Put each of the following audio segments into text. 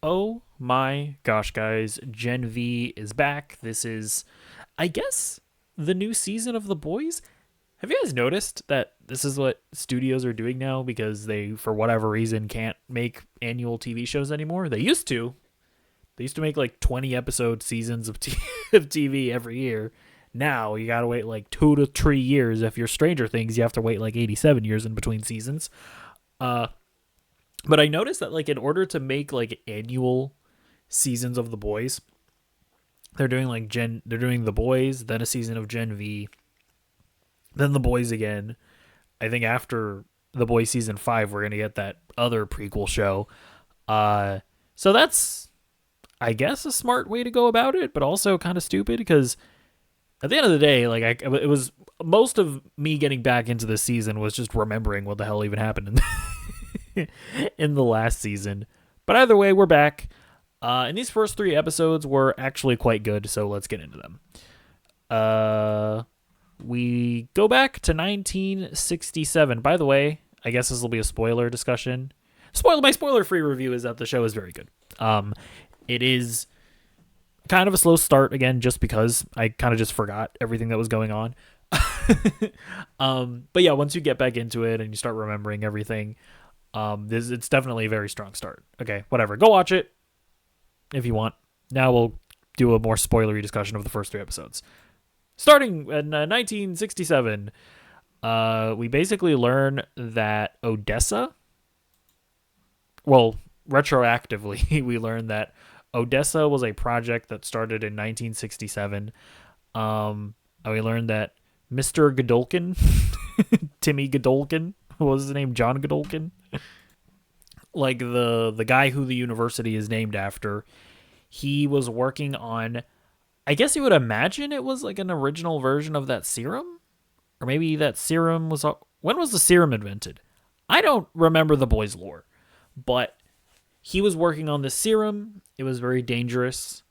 Oh my gosh, guys. Gen V is back. This is, I guess, the new season of The Boys. Have you guys noticed that this is what studios are doing now because they, for whatever reason, can't make annual TV shows anymore? They used to. They used to make like 20 episode seasons of, of TV every year. Now you gotta wait like 2 to 3 years. If you're Stranger Things, you have to wait like 87 years in between seasons. Uh, but I noticed that like in order to make like annual seasons of The Boys, they're doing The Boys, then a season of Gen V, then The Boys again. I think after The Boys season 5 we're going to get that other prequel show. So that's, I guess, a smart way to go about it, but also kind of stupid because at the end of the day, it was most of me getting back into this season was just remembering what the hell even happened in the last season. But either way, we're back. And these first 3 episodes were actually quite good, so let's get into them. We go back to 1967. By the way, I guess this will be a spoiler discussion. My spoiler-free review is that the show is very good. It is kind of a slow start, again, just because I kind of just forgot everything that was going on. But yeah, once you get back into it and you start remembering everything, it's definitely a very strong start. Okay, whatever. Go watch it if you want. Now we'll do a more spoilery discussion of the first 3 episodes. Starting in 1967, we basically learn that Odessa, well, retroactively, we learn that Odessa was a project that started in 1967. And we learned that Mr. Godolkin, Timmy Godolkin, what was his name? John Godolkin? Like the guy who the university is named after, he was working on, I guess you would imagine it was like an original version of that serum? Or maybe that serum was, when was the serum invented? I don't remember the boy's lore, but he was working on this serum. It was very dangerous,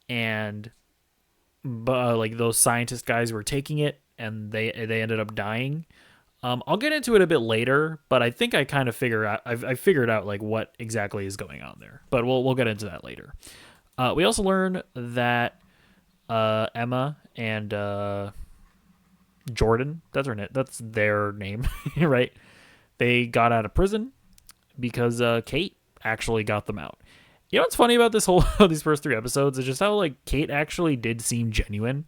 and like those scientist guys were taking it, and they ended up dying. I'll get into it a bit later, but I think I kind of I figured out like what exactly is going on there. But we'll get into that later. We also learn that Emma and Jordan, that's their name, right? They got out of prison because Kate actually got them out. You know what's funny about these first 3 episodes is just how like Kate actually did seem genuine.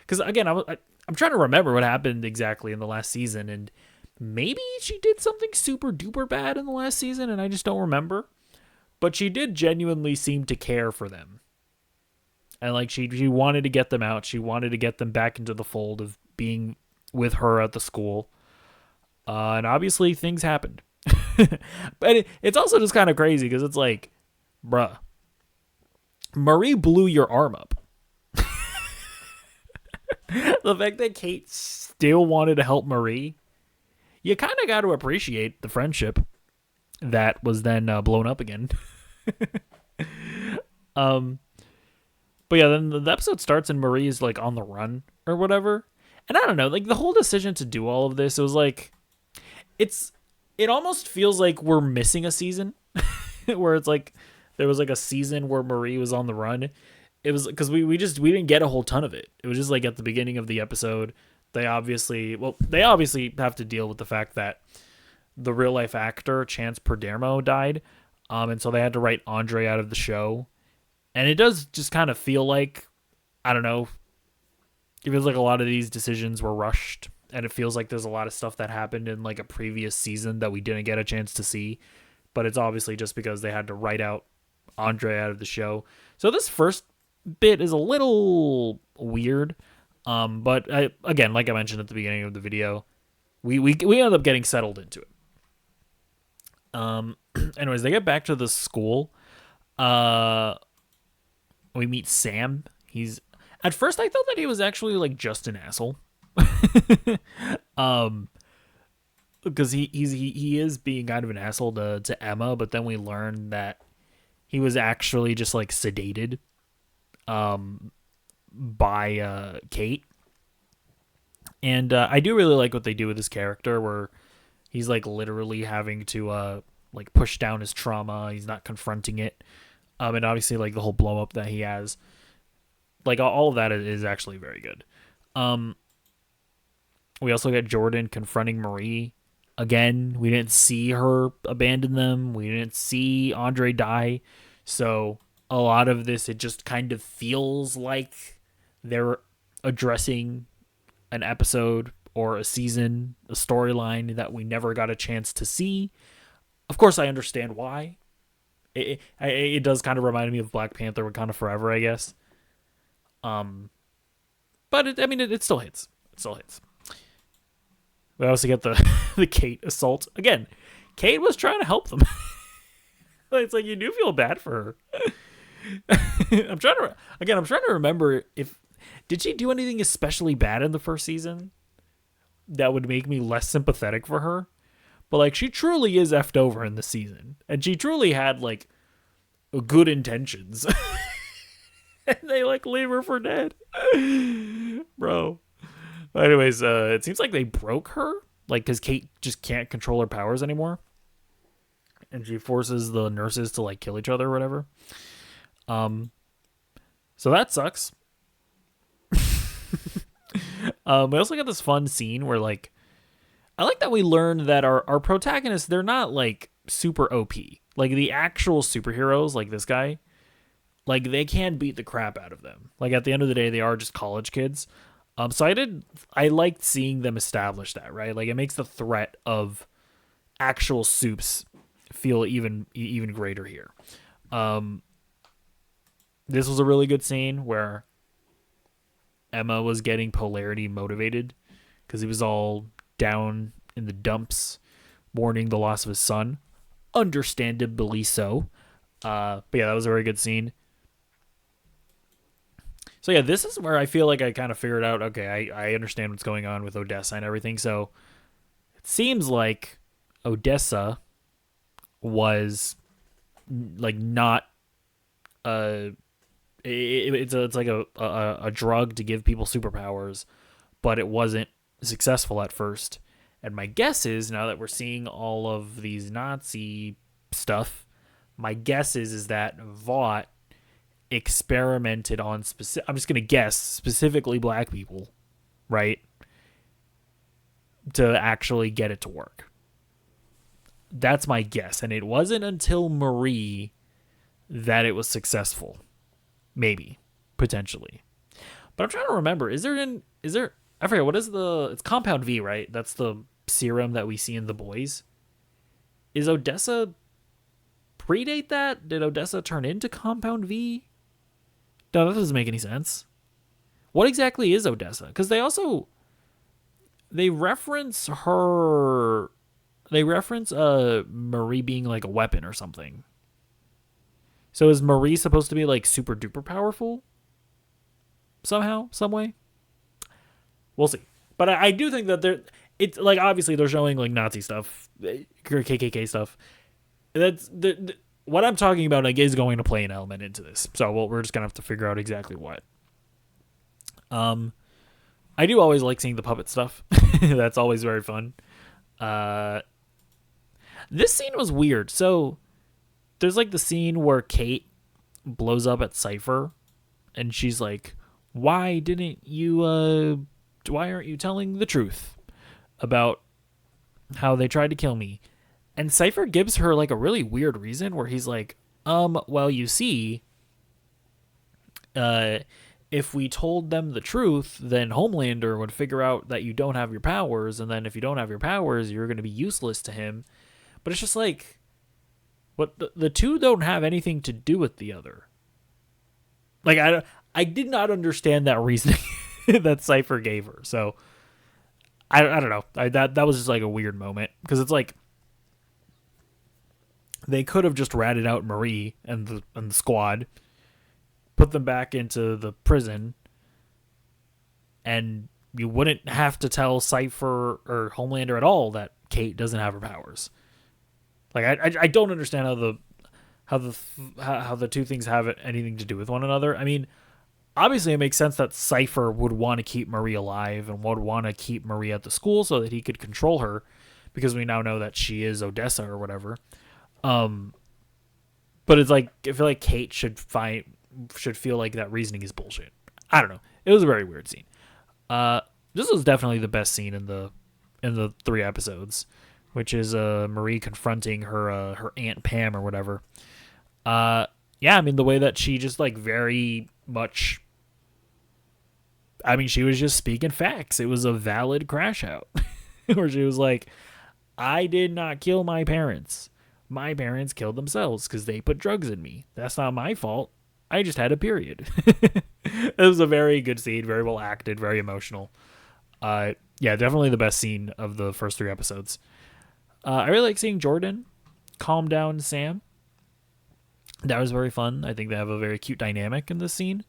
Because again, I'm trying to remember what happened exactly in the last season, and maybe she did something super duper bad in the last season, and I just don't remember. But she did genuinely seem to care for them, and like she wanted to get them out. She wanted to get them back into the fold of being with her at the school. And obviously things happened. But it's also just kind of crazy because it's like, bruh, Marie blew your arm up. The fact that Kate still wanted to help Marie, you kind of got to appreciate the friendship that was then blown up again. But yeah, then the episode starts and Marie is like on the run or whatever. And I don't know, like the whole decision to do all of this, it was like, it almost feels like we're missing a season where it's like there was like a season where Marie was on the run. It was because we didn't get a whole ton of it. It was just like at the beginning of the episode, they obviously have to deal with the fact that the real life actor Chance Perdermo died, and so they had to write Andre out of the show. And it does just kind of feel like, I don't know, it feels like a lot of these decisions were rushed, and it feels like there's a lot of stuff that happened in like a previous season that we didn't get a chance to see. But it's obviously just because they had to write out Andre out of the show. So this first bit is a little weird, but again, like I mentioned at the beginning of the video, we ended up getting settled into it. Anyways, they get back to the school. We meet Sam. At first I thought that he was actually like just an asshole. Because he is being kind of an asshole to Emma, but then we learn that he was actually just like sedated by Kate. And I do really like what they do with his character, where he's like literally having to like push down his trauma. He's not confronting it. And obviously like the whole blow up that he has, like all of that is actually very good. Um, we also get Jordan confronting Marie again. We didn't see her abandon them. We didn't see Andre die. So a lot of this, it just kind of feels like they're addressing an episode or a season, a storyline that we never got a chance to see. Of course, I understand why. It does kind of remind me of Black Panther Wakanda Forever, I guess. But it still hits. It still hits. We also get the the Kate assault again. Kate was trying to help them. It's like you do feel bad for her. I'm trying to remember if did she do anything especially bad in the first season that would make me less sympathetic for her. But like she truly is effed over in the season, and she truly had like good intentions. And they like leave her for dead, bro. But anyways, it seems like they broke her, like because Kate just can't control her powers anymore, and she forces the nurses to like kill each other or whatever. So that sucks. We also got this fun scene where like I like that we learn that our protagonists, they're not like super OP. Like the actual superheroes, like this guy, like they can beat the crap out of them. Like at the end of the day, they are just college kids. So I liked seeing them establish that, right? Like it makes the threat of actual soups feel even greater here. This was a really good scene where Emma was getting Polarity motivated because he was all down in the dumps, mourning the loss of his son. Understandably so. But yeah, that was a very good scene. So yeah, this is where I feel like I kind of figured out, okay, I understand what's going on with Odessa and everything. So it seems like Odessa was like not it's like a drug to give people superpowers, but it wasn't successful at first. And my guess is, now that we're seeing all of these Nazi stuff, my guess is that Vought experimented on I'm just gonna guess, specifically black people, right, to actually get it to work. That's my guess. And it wasn't until Marie that it was successful. Maybe, potentially. But I'm trying to remember, is there I forget, what is it's Compound V, right? That's the serum that we see in The Boys. Is Odessa predate that? Did Odessa turn into Compound V? No, that doesn't make any sense. What exactly is Odessa? Because they reference Marie being like a weapon or something. So is Marie supposed to be like super duper powerful? Somehow, some way? We'll see. But I do think that it's like obviously they're showing like Nazi stuff, KKK stuff. That's what I'm talking about, like, is going to play an element into this. So we're just gonna have to figure out exactly what. I do always like seeing the puppet stuff. That's always very fun. This scene was weird. So there's like the scene where Kate blows up at Cypher, and she's like, "Why aren't you telling the truth about how they tried to kill me?" And Cypher gives her like a really weird reason where he's like, well, you see, if we told them the truth, then Homelander would figure out that you don't have your powers, and then if you don't have your powers, you're going to be useless to him. But it's just like, what the two don't have anything to do with the other. Like I did not understand that reasoning that Cypher gave her. So I don't know. That was just like a weird moment, because it's like they could have just ratted out Marie and the squad, put them back into the prison, and you wouldn't have to tell Cypher or Homelander at all that Kate doesn't have her powers. Like I don't understand how the two things have anything to do with one another. I mean, obviously it makes sense that Cypher would want to keep Marie alive and would want to keep Marie at the school so that he could control her, because we now know that she is Odessa or whatever. But But it's like I feel like Kate should feel like that reasoning is bullshit. I don't know. It was a very weird scene. This was definitely the best scene in the 3 episodes, which is Marie confronting her Aunt Pam or whatever. Yeah, I mean the way that she just like very much. I mean, she was just speaking facts. It was a valid crash out, where she was like, "I did not kill my parents. My parents killed themselves because they put drugs in me. That's not my fault. I just had a period." It was a very good scene, very well acted, very emotional. Yeah, definitely the best scene of the first 3 episodes. I really like seeing Jordan calm down Sam. That was very fun. I think they have a very cute dynamic in this scene.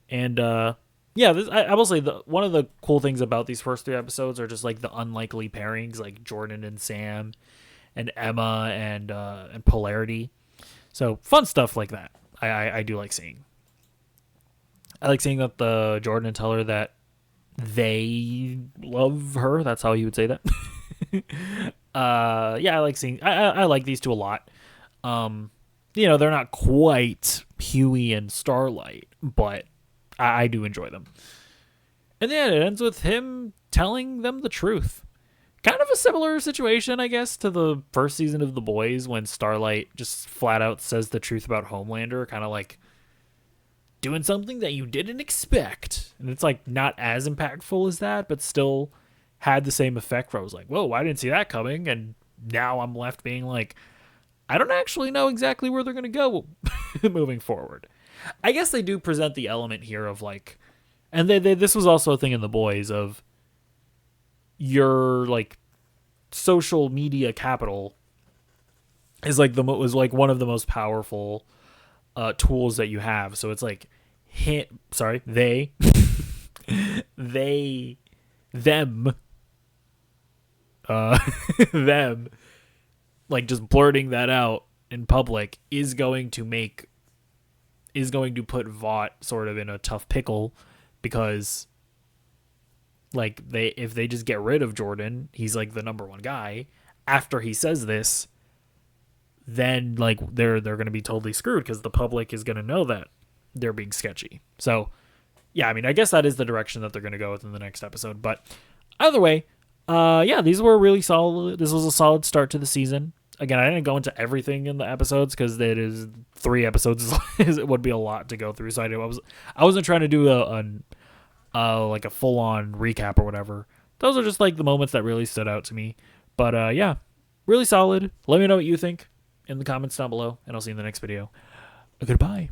And yeah, I will say one of the cool things about these first 3 episodes are just like the unlikely pairings, like Jordan and Sam, and Emma and Polarity. So fun stuff like that. I do like seeing. I like seeing that the Jordan tell her that they love her. That's how you would say that. Yeah, I like seeing. I like these two a lot. They're not quite Huey and Starlight, but I do enjoy them. And then it ends with him telling them the truth. Kind of a similar situation, I guess, to the first season of The Boys when Starlight just flat out says the truth about Homelander, kind of like doing something that you didn't expect. And it's like not as impactful as that, but still had the same effect where I was like, whoa, I didn't see that coming. And now I'm left being like, I don't actually know exactly where they're going to go moving forward. I guess they do present the element here of like, and this was also a thing in The Boys of your like social media capital is like was like one of the most powerful tools that you have. So it's like they them them like just blurting that out in public is going to put Vought sort of in a tough pickle, because like if they just get rid of Jordan, he's like the number 1 guy. After he says this, then like they're going to be totally screwed because the public is going to know that they're being sketchy. So yeah, I mean, I guess that is the direction that they're going to go with in the next episode. But either way, yeah, these were really solid. This was a solid start to the season. Again, I didn't go into everything in the episodes because it is 3 episodes. It would be a lot to go through. So I wasn't trying to do like a full on recap or whatever. Those are just like the moments that really stood out to me. But yeah, really solid. Let me know what you think in the comments down below, and I'll see you in the next video. Goodbye.